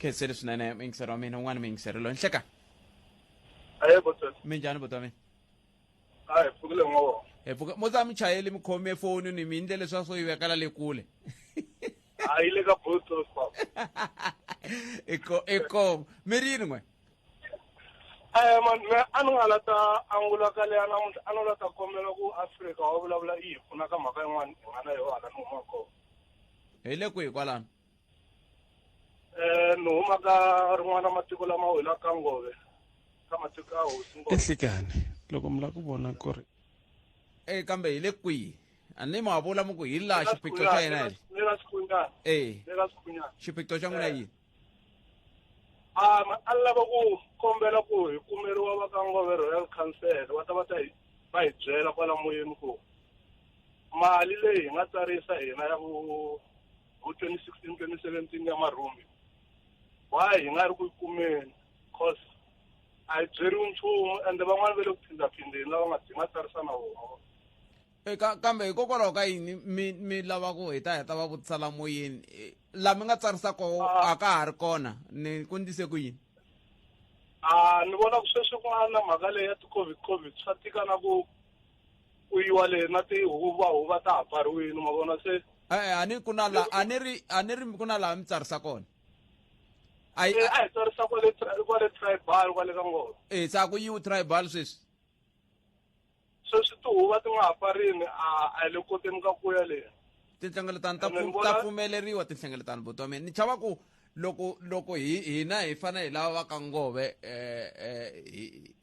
khensele swinene mingisero wa mina un'wana mingisero lo nhleka botsotsi minjhani buti wa mina pfukile Ngove pfuka mo tsa muchayeli mi khome foni ni mi endle leswi swo yi vekela le kule yi le ka bluetooth papa iko mi ri yini n'we man me a ni nga lata angula ka leya namuntlha a ni lata kombela ku Afrika wa vulavula yi hi pfuna ka mhaka yin'wana hi nga na yo hala ni huma kona hi le kwihi kwalano ni huma ka rin'wana matiko lama wela ka Ngove ka matiko a hosi Ngove ehlekani loko mi la ku vona ku ri kambe hi le kwihi a ni ma vula mo ku hi laha xiphiqo xa hina hi le ka skhunyani le ka skhunyani xiphiqo xa n'wina yini a lava ku kombela ku hi kumeriwa va ka Ngove Royal Council va ta va hi byela kwala moyeni ku mali leyi hi nga tsarisa hina ya ku 2016 2017 ya marhumbi why hi nga ri ku kumeni cause a hi byeriwi nchumu ende van'wana va le ku phindaphindeni lava nga tsarisa na vona kambe hikokwalaho ka yini mi lava ku hi ta heta va vutisa la moyeni la mi nga tsarisa ko a ka ha ri kona ni ku ndise ku yini ni vona ku sweswi ku nga na mhaka leyi ya ti-covid swa tika na ku yiwa leyi na tihuva ta ha pfariwini ma vona se a ni ku na la a ni ri ku na laha mi tsarisa kona a hi tsarisa kwale tribal kwale ka Ngove sa ku yiwu tribal sweswi sweswi tihuva ti nga ha pfarini a hi le koteni ka ku ya leyi tinhlengeletano ta pfumeleriwa tinhlengeletano buti wa mina ni chava ku loko hina hi fana hi lava va ka Ngove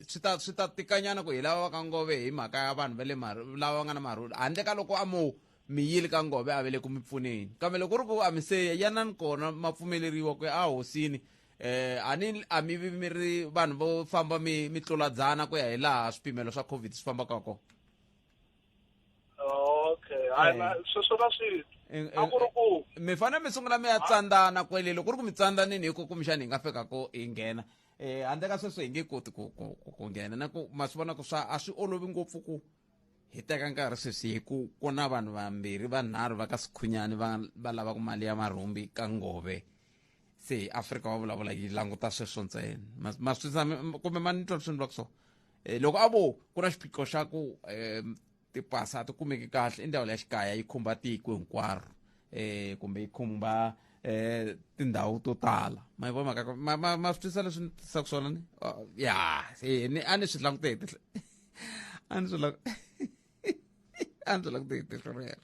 swi ta tikanyana ku hi lava va ka Ngove hi mhaka ya vanhu va le lava va nga na marhulu handle ka loko mi yile ka Ngove a ve le ku mi pfuneni kambe loko ri ku a mi se yanani kona ma pfumeleriwa ku ya a hosini a mi vi mi ri vanhu vo famba mi tluladzana ku ya hi laha swipimelo swa covid swi fambaka kona okay sweswo na swi a ku ri ku mi fanele mi sungula mi ya tsandzana kwele loko ri ku mi tsandzanini hi ku kumbexani hi nga fika ko hi nghena handle ka sweswo hi nge koti ku nghena na ku ma swi vona ku a swi olovi ngopfu ku hi teka nkarhi sweswi hi ku na vanhu vambirhi vanharhu va ka skhunyani va lavaka mali ya marhumbi ka Ngove se Afrika wa vulavula yi languta sweswo ntsena ma swi kumbe ma ni twa swi ndlaka so loko a vo ku na xiphiqo xa ku tipasa a ti kumeki kahle i ndhawu ya xikaya yi khumba tiko hinkwaro kumbe yi khumba tindhawu to tala ma yi vona mhaka ma swi twisa leswi ni tisaka swona ni ya a ni swi langutete a ni swi langutete swona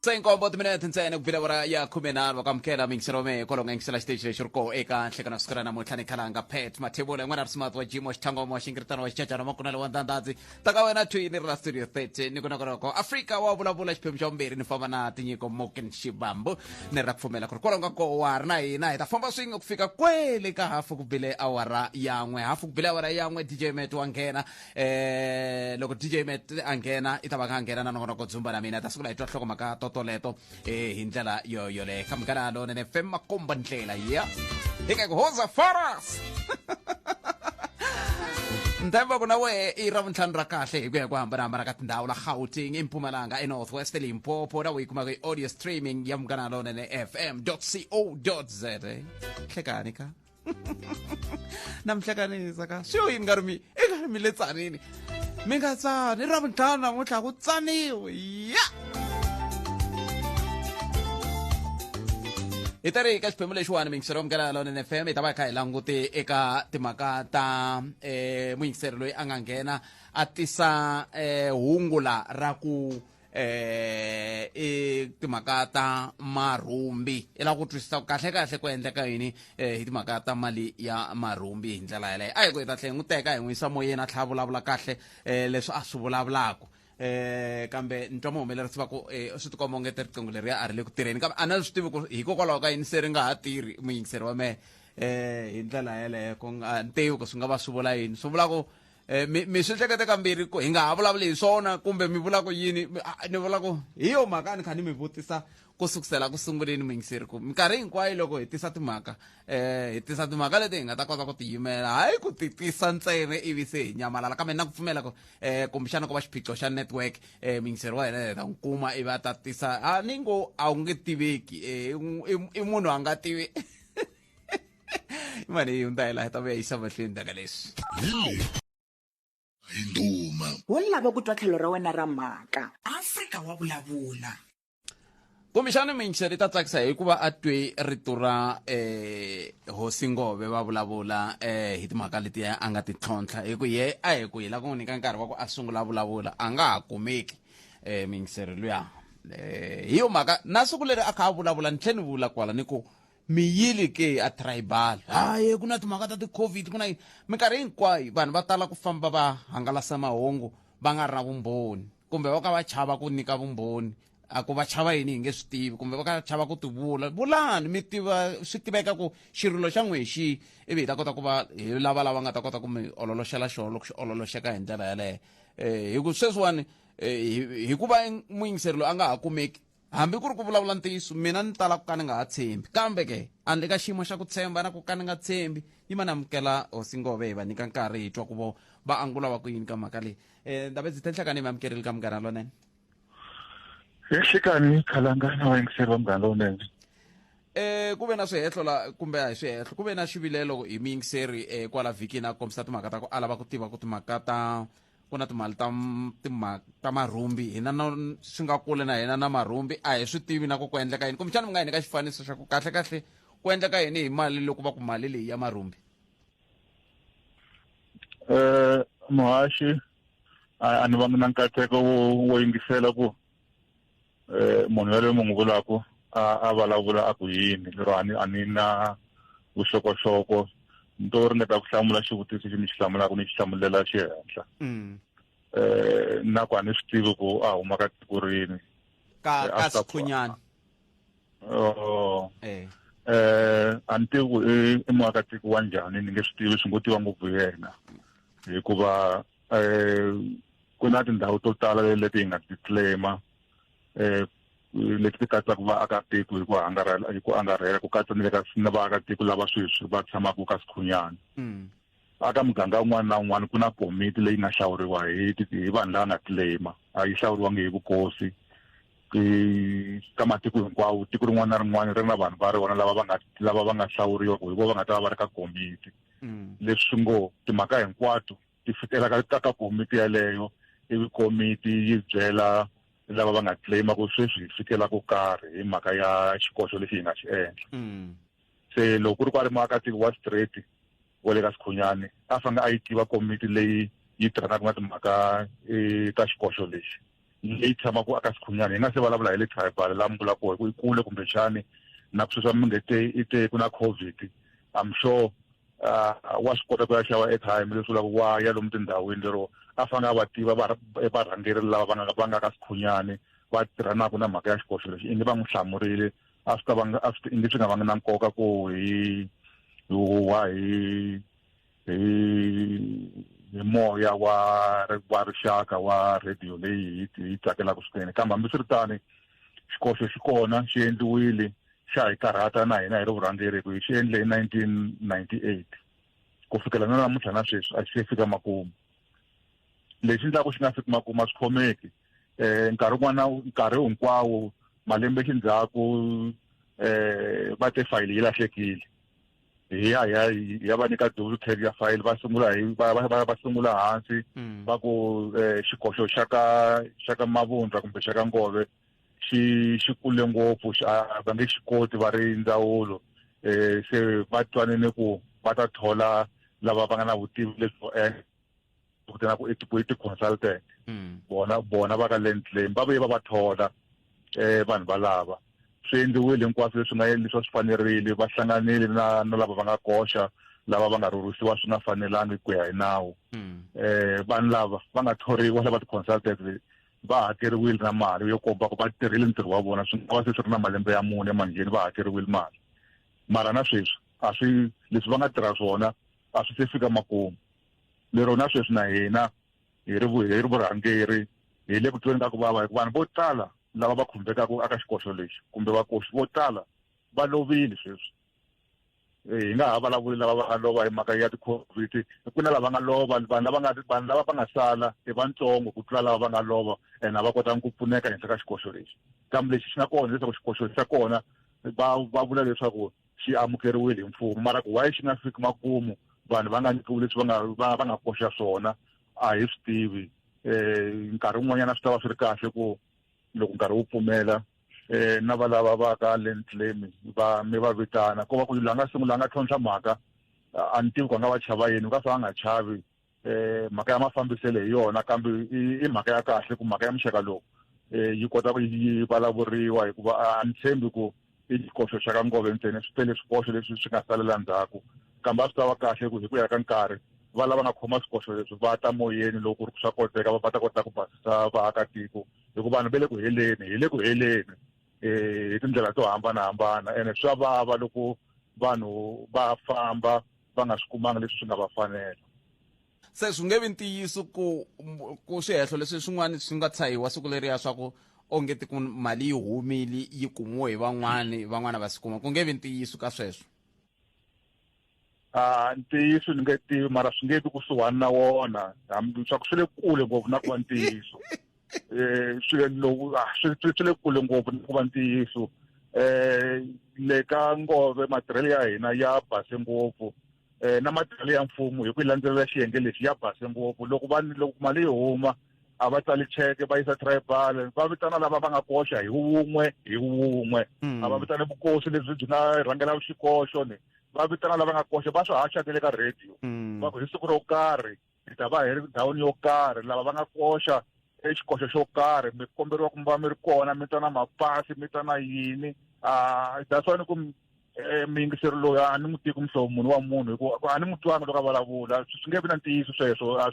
Senkombo timinete ntsena ku Vulavula ya 10 vakamukela mingisero me kolonga ngisela stage lexi ri koho eka nhlekana siku ra namuntlha ni khalanga pet mathebula n'wana ri smart wa jimo xithangoma wa xingiritano wa xicacana makunale wa ndandadzi taka wena twini ra studio 30 ni ku na koroko Afrika wa vulavula xiphemu xa vumbirhi ni famba na tinyiko moken xibambu ni ra ku pfumela ku ri kolonga ko wa ri na hina hi ta famba swin'we ku fika kwele ka hafu ku bile awara yan'we hafu ku bile awara yan'we DJ Met wa nghena loko DJ Met a nghena i ta va ka nghena na nongonoko dzumba na mina ta sungula hi twa nhlokomhaka toleto hi ndlela yoyole kamukana lo nene FM makomba ndlela ya eka ku hoza faras ndhamba ku na we i ra vuntlhanu ra kahle hi ku ya ku hambanahambana ka tindhawu la Gauteng eMpumalanga eNorthwest Limpopo na we yi kumaka audio streaming ya mukana lo nene fm.co.za hlekani ka na mihlekanisa ka swi yini nga ri mi le tsanini mi nga tsani ra vuntlhanu namuntlha ku tsaniwe ya hi ta ri ka xiphemu lexiwani mingisero mukela lonene FM hi ta va hi kha hi langute eka timhaka ta muyingiseri loyi a nga nghena a tisa hungula ra ku timhaka ta marhumbi i lava ku twisisa kahle ku endleka yini hi timhaka ta mali ya marhumbi hi ndlela yaleyo a hi ku hi ta tlhe hi n'wi teka hi n'wi yisa moyeni a tlha vulavula kahle leswi a swi vulavulaka kambe ni twa muhumelerisi va ku swi tikomba ongete riqingho leriya a ri le ku tirheni kambe a na swi tivi ku hikokwalaho ka yini se ri nga ha tirhi muyingiseri wa mehe hi ndlela yeleyo ku nga ntivi ku swi nga va swi vula yini swi vula ku mi swi hlekete kambirhi ku hi nga ha vulavuli hi swona kumbe mi vula ku yini ni vula ku hi yo mhaka ni kha ni mi vutisa ku sukusela ku sunguleni muyingiseri ku minkarhi hinkwayo loko hi tisa timhaka leti hi nga ta kota ku tiyimela hayi ku ti tisa ntsena ivi se hi nyamalala kambe na ku pfumela ku kumbexana ku va xiphiqo xa network muyingiseri wa hina hi ta n'wi kuma ivi a ta tisa ni ngo a wu nge tiveki i munhu a nga tivi mani yunda ila heta ve isa mahlweni daga leswi hinduma wo lava ku twa tlhelo ra wena ra mhaka Afrika wa vulavula. kumbexana minxeri ta tsakisa hikuva a twe rito ra hosi Ngove va vulavula hi timhaka letiya a nga ti tlhontlha hi ku ye a hi ku hi la ku n'wi nyika nkarhi wa ku a sungula vulavula a nga ha kumeki minxeri luya hi yo mhaka na siku leri a kha a vulavula ni tlhe ni vula kwala ni ku mi yili ke a tribal hayi ku na timhaka ta ti-covid ku na yini minkarhi hinkwayo vanhu va tala ku famba va hangalasa mahungu va nga ri na vumbhoni kumbe va ka va chava ku nyika vumbhoni a ku va chava yini hi nge swi tivi kumbe va ka chava ku ti vulani mi tiva swi tiveka ku xirilo xa n'we xi ivi hi ta kota ku va hi lava nga ta kota ku mi ololoxela xona loko xi ololoxeka hi ndlela yaleyo hi ku sweswiwani hikuva muyingiseri loyi a nga ha kumeki hambi ku ri ku vulavula ntiyiso mina ni tala ku ka ni nga ha tshembi kambe ke andle ka xiyimo xa ku tshemba na ku ka ni nga tshembi yi ma ni amukela hosi Ngove hi va nyika nkarhi hi twa ku vo va angula va ku yini ka mhaka leyi ndabe ndzi tenhlakani hi mi amukerile ka munghana lonene Ehlekani khalangana wayingiseri wa munghana lonene ku ve na swihehlo la kumbe a hi swihehlo ku ve na xivilelo hi muyingiseri kwala vhikini a kombisa timhaka ta ku a lava ku tiva ku timhaka ta ku na timali ta marhumbi hina swi nga kule na hina na marhumbi a hi swi tivi na ku endleka yini kumbexana mi nga hi ka xifaniso xa ku kahle ku endleka yini hi mali loko va ku mali leyi ya marhumbi muhaxi a ni vangi na nkateko wo yingisela ku munhu yaloye mu n'wi vulaka a vulavula a ku yini lero a ni na vuxokoxoko ni to ringeta ku hlamula xivutiso lexi ni xi hlamulaka ni xi hlamulela xihenhla na ku a ni swi tivi ku a huma ka tiko rini ka skhunyani a ni tivi ku i muakatiko wa njhani ni nge swi tivi swi ngo tiva ngopfu yena hikuva ku na tindhawu to tala leti hi nga ti claima leti ti katsaka vaakatiko hi ku angarhela ku katsa ni na vaakatiko lava sweswi va tshamaka ka skhunyani aka muganga wun'wana na wun'wana ku na komiti leyi nga hlawuriwa hi vanhu lava nga claima a yi hlawuriwangi hi vukosi ka matiko hinkwawo tiko rin'wana na rin'wana ri na vanhu va ri vona lava va nga hlawuriwa ku hi vo va nga ta va va ri ka komiti leswi ngo timhaka hinkwato ti fikela ka komiti yaleyo ivi komiti yi byela lava va nga claima ku sweswi hi fikela ku karhi hi mhaka ya xikoxo lexi hi nga xi endla se loko ku ri ku a ri muakatiko wa straight wa le ka skhunyani a fanele a yi tiva komiti leyi yi tirhanaka na timhaka ta xikoxo lexi leyi tshamaka aka skhunyani hi nga se vulavula hi le tribal laha mi vulaka ku i kule kumbexani na ku sweswi mi nge te ku na covid I'm sure wa swi kota ku ya xava airtime leswi vulaka wa ya lomu tindhawini lero a fanele a va tiva varhangeri lava va nga ka skhunyani va tirhanaka na mhaka ya xikoxo lexi i nge va n'wi hlamurile a swi nge swi nga vangi na nkoka ku hi moya wa rixaka wa radio leyi hi tsakelaka swinene kambe hambi swi ri tani xikoxo xi kona xi endliwile xa hi karhata na hina hi ri vurhangeri ku hi xi endle hi 1998 ku fikela na namuntlha na sweswi a xi fika makumu lexi endlaku xi nga fiki makumu a swi khomeki nkarhi hinkwawo malembe xindzhaku va te fayili yi lahlekile hi ya va nyika double tag ya fayili va sungula hansi va ku xikoxo xa ka mavundza kumbe xa ka Ngove xi kule ngopfu va nge xi koti va ri ndzawulo se va twanene ku va ta thola lava va nga na vutivi leswo kutana ku i ti-consultant bona va ka land claim va vuye va va thola vanhu valava swi endliwile hinkwaswo leswi swi fanerile va hlanganile na lava va nga koxa lava va nga rhurhisiwa swi nga fanelangi ku ya hi nawu vanhu lava va nga thoriwa lava ti-consultant va hakeriwile na mali yo komba ku va tirhile ntirho wa vona swi nga va swi ri na malembe ya mune manjheni va hakeriwile mali mara na sweswi leswi va nga tirha swona a swi se fika makumu lero na sweswi na hina hi ri vurhangeri hi le ku tweni ka ku vava hi ku vanhu vo tala lava va khumbekaka aka xikoxo lexi kumbe vakoxi vo tala va lovile sweswi hi nga ha vulavuli lava va nga lova hi mhaka ya ti-covid ku na lava nga lova vanhu lava va nga sala i vantsongo ku tlula lava va nga lova ene a va kotanga ku pfuneka henhla ka xikoxo lexi kambe lexi xi nga kona leswaku xikoxo xa kona va vula leswaku xi amukeriwile hi mfumo mara ku why xi nga fiki makumu vanhu va nga nyikiwi leswi va nga koxa swona a hi swi tivi nkarhi wun'wanyana swi ta va swi ri kahle ku loko nkarhi wu pfumela na valava va ka land claim mi va vitana ko va ku la nga sungula nga tlhontlha mhaka a ni tivi ku nga va chava yini ka fa nga chavi mhaka ya mafambiselo hi yona kambe i mhaka ya kahle ku mhaka ya muxaka lowu yi kota ku yi vulavuriwa hikuva a ni tshembi ku i xikoxo xa ka Ngove ntsena swi tele swikoxo leswi swi nga salela ndzhaku kambe a swi ta va kahle ku hi ku ya ka nkarhi va lava nga khoma swikoxo leswi va ta moyeni loko ku ri swa koteka va ta kota ku basisa vaakatiko hikuva vanhu va le ku heleni hi tindlela to hambanahambana ene swa vava loko vanhu va famba va nga swi kumanga leswi swi nga va fanela se swi nge vi ntiyiso ku swihehlo leswi swin'wana swi nga tshahiwa siku leriya swa ku ongeti ku mali yi humile yi kumiwe hi van'wana va swi kuma ku nge vi ntiyiso ka sweswo ntiyiso ni nge tivi mara swi nge vi kusuhani na wona swa ku swi le kule ngopfu na ku va ntiyiso swi le kule ngopfu na ku va ntiyiso le ka Ngove matirhelo ya hina ya base ngopfu na matirhelo ya mfumo hi ku landzelela xiyenge lexi ya base ngopfu loko mali yi huma a va tsali cheke va yisa tribal va vitana lava va nga koxa hi wun'we a va vitana vukosi lebyi byi nga rhangela xikoxo ni va vitana lava nga koxa va swi haxa le ka radio va ku hi siku ro karhi hi ta va hi ri ndhawini yo karhi lava va nga koxa exikoxo xo karhi mi komberiwa ku va mi ri kona mi ta na mapasi mi ta na yini that's why ni ku miyingiseri loyi a ni n'wi tiki muhlovo munhu wa munhu hikuva a ni n'wi twanga loko a vulavula swi nge vi na ntiyiso sweswo a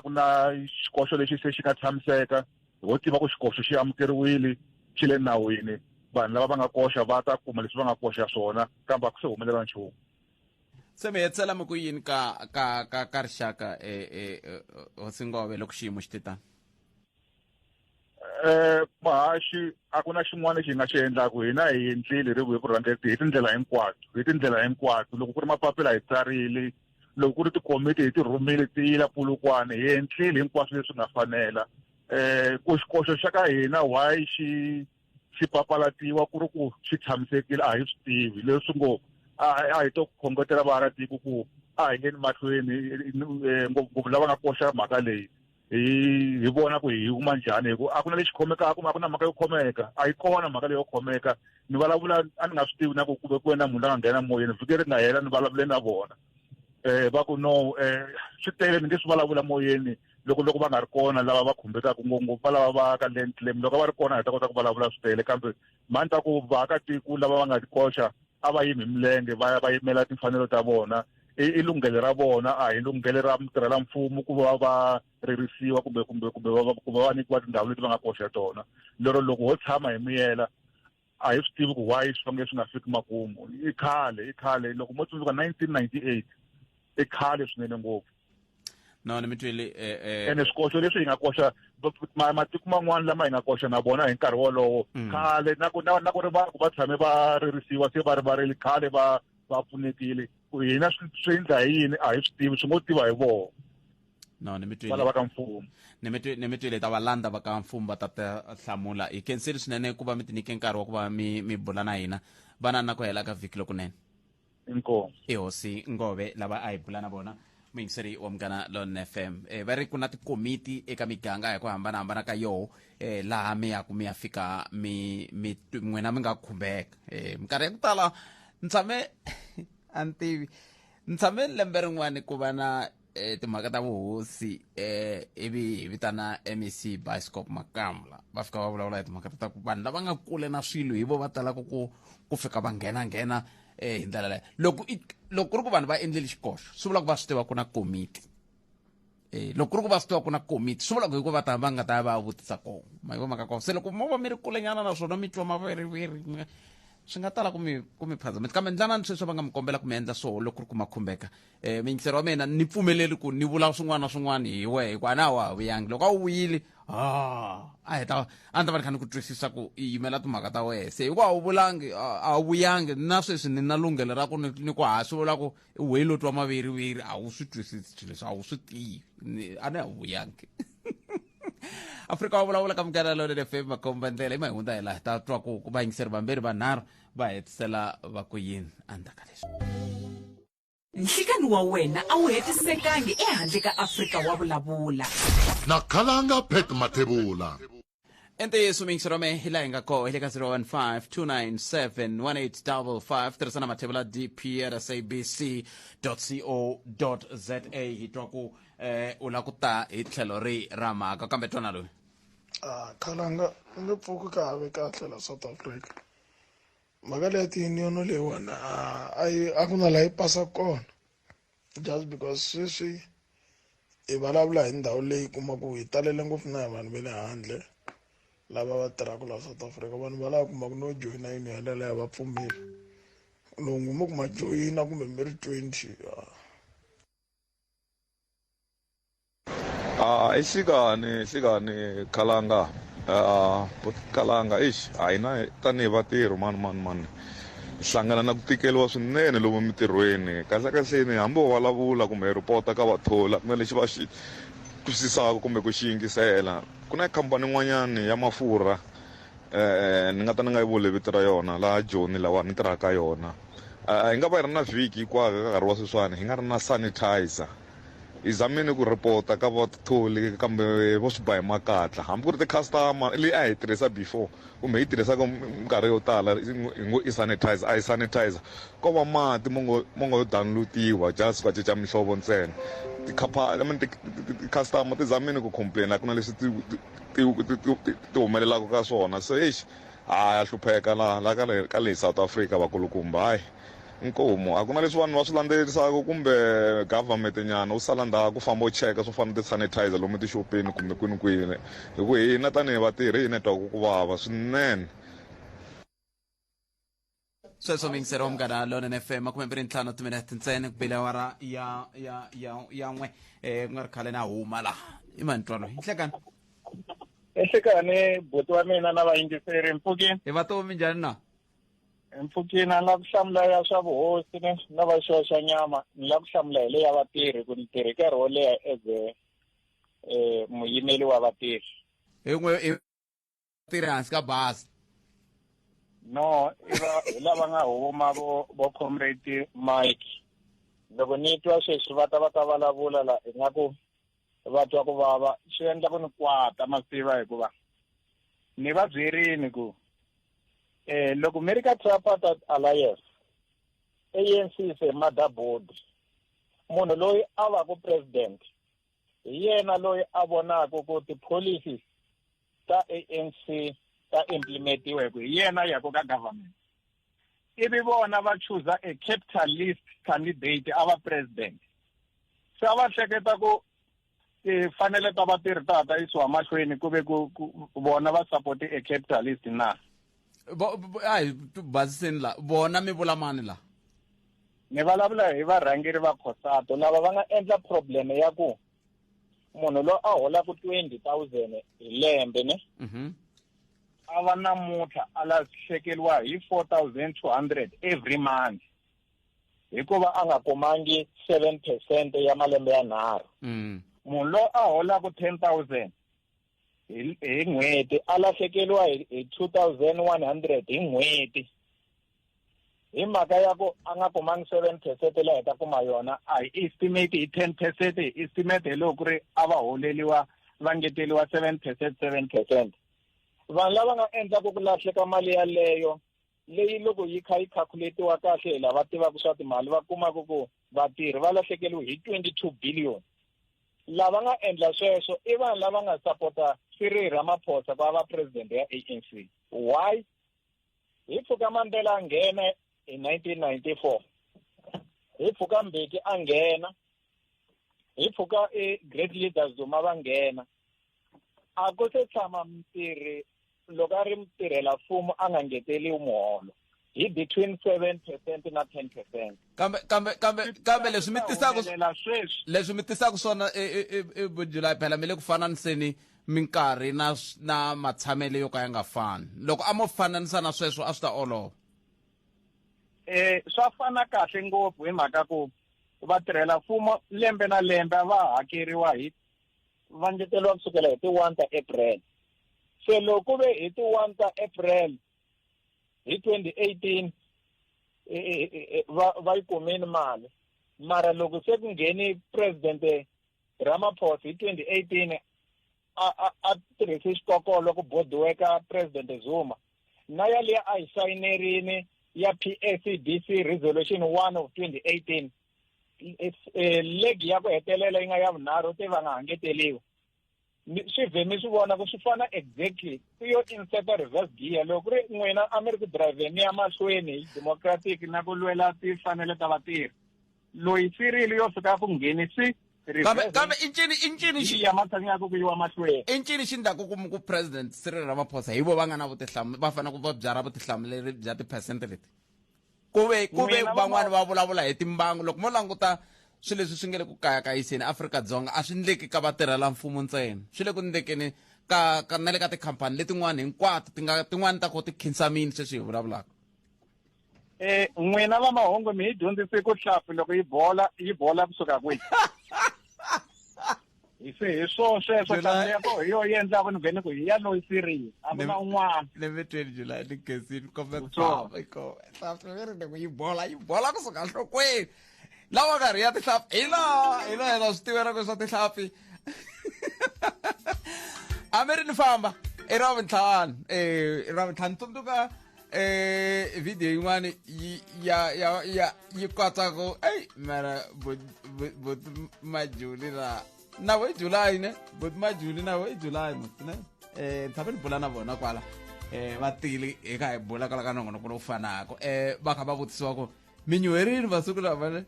ku na xikoxo lexi se xi nga tshamiseka ho tiva ku xikoxo xi amukeriwile xi le nawini vanhu lava va nga koxa va ta kuma leswi va nga koxa swona kambe a ku se humelela nchumu se mi hetsela mi ku yini ka rixaka hosi Ngove loko xiyimo xi titani mahaxi a ku na xin'wana lexi hi nga xi endlaku hina hi endlile hi vurhangeri hi tindlela hinkwato loko ku ri mapapila hi tsarile loko ku ri tikomiti hi ti rhumile ti yila Polokwane hi endlile hinkwaswo leswi nga fanela ku xikoxo xa ka hina why xi papalatiwa ku ri ku xi tshamisekile a hi swi tivi leswi ngo a hi to khongotela vaakatiko ku a hi ngeni mahlweni ngopfu lava nga koxa mhaka leyi hi vona ku hi huma njhani hikuva a ku na lexi khomekaka a ku na mhaka yo khomeka a yi kona mhaka leyo khomeka ni vulavula a ni nga swi tivi na ku ku ve ku na munhu la nga nghena moyeni vhiki ri nga hela ni vulavule na vona va ku no swi tele ni nge swi vulavula moyeni loko va nga ri kona lava va khumbekaka ngopfu va lava va ka land claim loko va ri kona hi ta kota ku vulavula swi tele kambe mani ta ku vaakatiko lava va nga tikoxa a va yimi milenge va yimela timfanelo ta vona i lunghele ra vona a hi lunghele ra mutirhela mfumo ku va va ririsiwa kumbe va nyikiwa tindhawu leti va nga koxa tona lero loko ho tshama hi miyela a hi swi tivi ku why swi fanele swi nga fiki makumu i khale loko mo tsundzuka 1998 i khale swinene ngopfu no ni mi twile ene swikoxo leswi hi nga koxa matiko man'wana lama hi nga koxa na vona hi nkarhi wolowo khale na ku ri va tshame va ririsiwa se va rivarile khale va pfunekile ku hina swi endla hi yini a hi swi tivi swi ngo tiva hi vona no ni mi twile va lava ka mfumo ni mi twile ta valanda va ka mfumo va ta hlamula hi khenseli swinene ku va mi tinyike nkarhi wa ku va mi bula na hina vana na ku hela ka vhiki lokunene inkomo i hosi Ngove lava a hi bula na vona muyingiseri wa Munghana Lonene FM va ri ku na tikomiti eka miganga hi ku hambanahambana ka yoho laha mi ya fika n'wina mi nga khumbeka minkarhi ya ku tala ni tshame lembe rin'wani ku va na timhaka ta vuhosi ivi hi vitana MEC Bioscope Makamla va fika va vulavula hi timhaka ta ku vanhu lava nga kule na swilo hi vo va talaka ku fika va nghena hi ndlela leyo loko ku ri ku vanhu va endleli xikoxo swi vula ku va swi tiva ku na komiti loko ku ri ku va swi tiva ku na komiti swi vula ku hi ku va nga ta va vutisa kona ma hi vo maka kona se loko mo va mi ri kulenyana naswona mi twa maveriveri swi nga tala ku mi phazamisa kambe ndlanani sweswo va nga mi kombela ku mi endla swoho loko ku ri ku ma khumbeka miyingiseri wa mina ni pfumeleli ku ni vula swin'wana na swin'wana hi wehe hi ku a na wa ha vuyangi loko a wu vuyile a ni ta va ni kha ni ku twisisa ku i yimela timhaka ta wehe se hi ku a wu vulangi a wu vuyangi na sweswi ni na lunghelo ra ku ni ku swi vula ku wehe lo twa maveriveri a wu swi twisisi swilo leswi a wu swi tivi a ni a wu vuyangi Afrika wa vulavula ka Munghana Lonene FM makomba ndlela i mahundza hi laha ta twa ku vayingiseri vambirhi vanharhu va hetisela va ku yini andaka leswi. Nhlekani wa wena a wu hetisekangi ehandle ka Afrika wa vulavula. Na Kalanga Pet Matebula. Ntiyiso mingisirome hila hi nga koho hi le ka 015-297-1855 tirhisana mathebula dp@sabc.co.za hi twa ku u la ku ta hi tlhelo ri ra mhaka kambe twana loyi Kalanga nge pfuki ka have kahle la South Africa mhaka leya ti-union leyiwani a ku na la yi pasa kona just because sweswi hi vulavula hi ndhawu leyi kumaku hi talele ngopfu na hi vanhu va le handle lava va tirhaka la South Africa vanhu va lava kumaku no joyina union yaleyo va pfumeli loko mi kuma joyina kumbe mi ri 20 Isikani Kalanga Kalanga ayina tanihi vatirhi mani hlangana na ku tikeliwa swinene lomu mitirhweni kahlekahleni hambi wo vulavula kumbe ripota ka vathola kumbe lexi va xi twisisaka kumbe ku xi yingisela ku na khampani yin'wanyani ya mafurha ni nga ta ni nga yi vuli vito ra yona laha Joni lawa ni tirhaka yona hi nga va hi ri na vhiki hikwako ka nkarhi wa sweswiwani hi nga ri na sanitizer hi zamini ku ripota ka vatholi kambe vo swi ba hi makatla hambi ku ri ti-customer leyi a hi tirhisa before kumbe hi tirhisaka minkarhi yo tala i sanitizer a hi sanitizer ko va mati mo ngo yo downloadiwa just va cinca mihlovo ntsena ti-customer ti zamini ku complain ku na leswi ti humelelaka ka swona so ya hlupheka la ka leyi South Africa vakulukumba hayi nkomo a ku na leswi vanhu va swi landzelerisaka kumbe government nyana u sala ndzhaku ku famba u cheka swo fana ti-sanitizer lomu tixopeni kumbe kwini hi ku hina tanihi vatirhi hi network ku vava swinene. sweswo mingisero omgana lona FM 25 timinete ntsena ku bile awara ya n'we ku nga ri khale na huma la i mani twa loyi nhlekani buti wa mina na vayingiseri mpfukini hi vatomi njhani na mpfukini na ku hlamula ya swa vuhosi na vaxoxa nyama ni la ku hlamula hi le ya vatirhi ku ni tirhi nkarhi wo leha as muyimeli wa vatirhi hi n'we tirhi hansi ka basi no hi lava nga huma vo comrade Mike loko ni twa sweswi va ta vulavula la ingaku va twa ku vava swi endla ku ni kwata masiva hikuva ni va byerini ku loko America Tripartite Alliance ANC is a motherboard munhu loyi a va ku president hi yena loyi a vonaka ku ti-policies ta ANC ta implementiwa hi ku hi yena ya ku ka government ivi vona va choose a capitalist candidate a va president se va hleketa ku tifanele ta vatirhi ta ta yisiwa mahlweni ku ve ku vona va support a capitalist na ai basiseni la bona mi vula mani la ni vulavula hi varhangeri va Khosato lava va nga endla problem ya ku munhu lo a hola ku 20,000 hi lembe ne a va namuntlha a lahlekeliwa hi 4,200 every month hikuva a nga kumangi 7% ya malembe yanharhu munhu lo a hola ku 10,000 hi n'hweti a lahlekeliwa hi 2,100 hi n'hweti hi mhaka ya ku a nga kumangi 7% la heta kuma yona a hi estimate hi 10% hi estimate hi loko ku ri a va holeliwa va ngeteliwa 7%. Vanhu lava nga endlaka ku lahleka mali yaleyo leyi loko yi kha yi calculatiwa kahle hi lava tivaka swa timali va kumaka ku vatirhi va lahlekeliwe hi 22 billion lava nga endla sweswo i vanhu lava nga sapota Cyril Ramaphosa va va president ya ANC. Why? Hi pfuka Mandela a nghena hi 1994 hi pfuka Mbeki a nghena hi pfuka great leaders Zuma va nghena a ku se tshama mutirhi loko a ri mutirhela mfumo a nga ngeteliwi muholo hi between 7% na 10%. kambe leswi mi tisaka swona July phela mi le ku fananiseni minkarhi na matshamelo yo ka ya nga fani loko a mo fananisa na sweswo a swi ta olova swa fana kahle ngopfu hi mhaka ku vatirhela mfumo lembe na lembe va hakeriwa hi va ngeteliwa kusukela hi ti 1 ta April se loko ve hi ti 1 ta April hi 2018 va yi kumini mali mara loko se ku ngheni president Ramaphosa hi 2018 a tirhise xikokolo ku bodiweka president Zuma na yaliya a yi sayinerini ya PSCDC resolution 1 of 2018 legi ya ku hetelela yi nga ya vunharhu te va nga ha ngeteliwi swi vhemi swi vona ku swi fana exactly yo insert reverse gear loko ri n'wina a mi ri ku driveni ya mahlweni hi democratic na ku lwela timfanelo ta vatirhi loyi Cyril yo fika ku ngheni swi kambe incini xi ya matshanyaku ku yiwa mahlweni incini xi ndlaku ku president Cyril Ramaphosa hi vo va nga na vutihlamuleri va fanele ku va byara vutihlamuleri bya tiphesente leti ku ve van'wani va vulavula hi timbangu loko mo languta swilo leswi swi nga le ku kayakayiseni Afrika-Dzonga a swi ndleki ka vatirhela mfumo ntsena swi le ku ndlekeni ka na le ka tikhampani letin'wana hinkwato tin'wana ta ko ti khinsamini sweswi hi vulavulaka n'wina va mahungu mi hi dyondzise ku hlampfi loko yi bola kusuka kwihi hi sweswo kambe yako hi yo yi endlaka ni vhene ku hi ya loyi Cyril a ku na un'wana lembe 20 July ni gezini kombe hlampfi ku yi bola kusuka nhlokweni lawa karhi ya tihlampfi hina swi tivela ku swa tihlampfi a mi ri ni famba i ravuntlhanu tsundzuka video yin'wana yi katsako mara but majuli na we July ne but majuli na we July ne tsabe ni bula na vona kwala va tile eka hi bula kala ka nongonoko lowu fanaka va kha va vutisiwa ku mi nyuherini masiku lama ne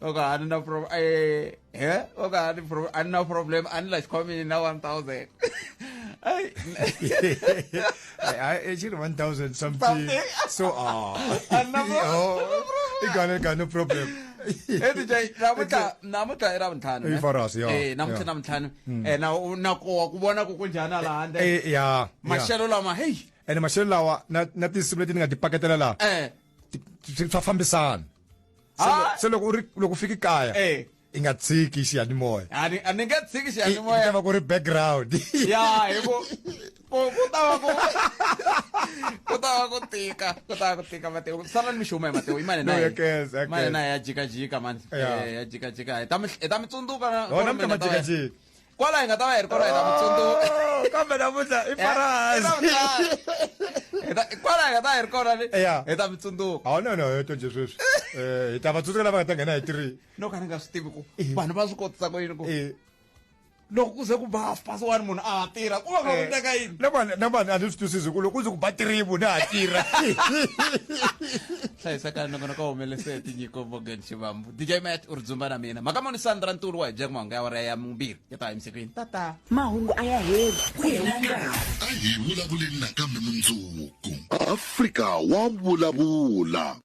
okay ani na problem okay ani na problem ani la xikhomini na 1000 actually 1,000 something. So got no problem. DJ namuta era mthanu. For us, yeah. Namuta mthanu. Na ku vona ku kunjana la hande. Yeah. Mashelo lama hey. And mashelo lawa na tisibuleti nga dipaketela la. Swa fambisana. So loko fika kaya. Ingatshiki xiyanimoya ani nga tshiki xiyanimoya yi va ku ri background ya hivo ku ta va ku tika Mateo sala ni mixumo ya Mateo imani na ya jikajika mani ya jikajika hi ta mi tsundzuka na mi jikajika kwala hi nga ta va hi ri kona hi ta mi tsundzuka kambe namuntlha i farasi kwala hi nga ta hi ri kona hi ta mi tsundzuka no yo to nje sweswi hi ta va tsundzuka lava nga ta nghena hi 3 no ka ni nga swi tivi ku vanhu va swi kotisa ku yini ku loko ku ze ku ba pasi wani munhu a tirha ku va nga ku teka yini na vanhu a ni swi twisisi ku loko ku ze ku ba 3 munhu a tirha hlayisaka nongono ka humelese tinyiko Morgan Xivambu DJ Matt u ri dzumba na mina makamoni Sandra Ntulu wa hi jack mahungu ya wara ya mumbirhi ya ta emisekweni tata mahungu aya heli ku hela nkarhi a hi vulavuleni nakambe mundzuku Afrika wa vulavula.